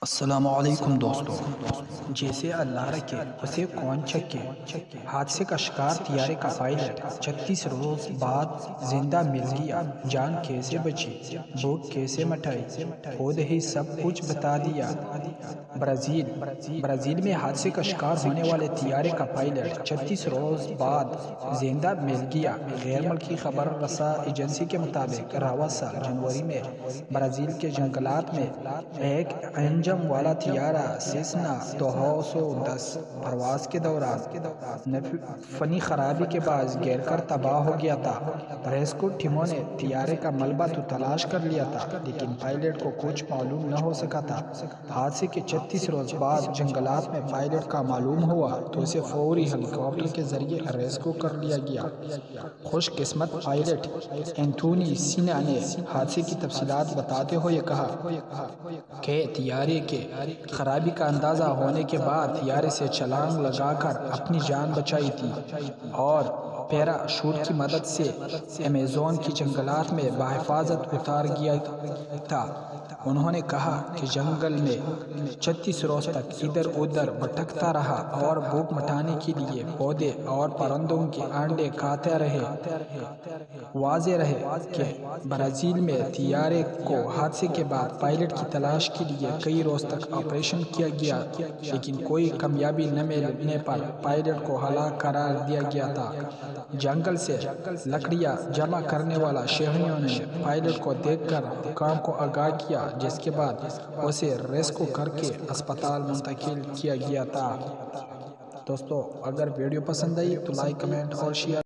السلام علیکم دوستو، جیسے اللہ رکھے اسے کون چھکے۔ حادثے کا شکار طیارے کا پائلٹ 36 روز بعد زندہ مل گیا۔ جان کیسے بچی، بھوک کیسے مٹائی، خود ہی سب کچھ بتا دیا۔ برازیل میں حادثے کا شکار ہونے والے طیارے کا پائلٹ 36 روز بعد زندہ مل گیا۔ غیر ملکی خبر رساں ایجنسی کے مطابق رواں سال جنوری میں برازیل کے جنگلات میں ایک انجن والا طیارہ سیسنا 210 پرواز کے دوران فنی خرابی کے باعث گر کر تباہ ہو گیا تھا۔ ریسکیو ٹیموں نے طیارے کا ملبہ تو تلاش کر لیا تھا، لیکن پائلٹ کو کچھ معلوم نہ ہو سکا تھا۔ حادثے کے 36 روز بعد جنگلات میں پائلٹ کا معلوم ہوا تو اسے فوری ہیلی کاپٹر کے ذریعے ریسکیو کر لیا گیا۔ خوش قسمت پائلٹ اینتونی سینا نے حادثے کی تفصیلات بتاتے ہوئے کہا کہ طیارے کے خرابی کا اندازہ ہونے کے بعد طیارے سے چھلانگ لگا کر اپنی جان بچائی تھی اور پیرا شوٹ کی مدد سے ایمیزون کی جنگلات میں بحفاظت اتار گیا تھا۔ انہوں نے کہا کہ جنگل میں 36 روز تک ادھر ادھر بھٹکتا رہا اور بھوک مٹانے کے لیے پودے اور پرندوں کے انڈے کھاتا رہے۔ واضح رہے کہ برازیل میں طیارے کو حادثے کے بعد پائلٹ کی تلاش کے لیے کئی روز تک آپریشن کیا گیا، لیکن کوئی کامیابی نہ ملنے پر پائلٹ کو ہلاک قرار دیا گیا تھا۔ جنگل سے لکڑیاں جمع کرنے والا شہریوں نے پائلٹ کو دیکھ کر حکام کو آگاہ کیا، جس کے بعد اسے ریسکیو کر کے اسپتال منتقل کیا گیا تھا۔ دوستو، اگر ویڈیو پسند آئی تو لائک، کمنٹ اور شیئر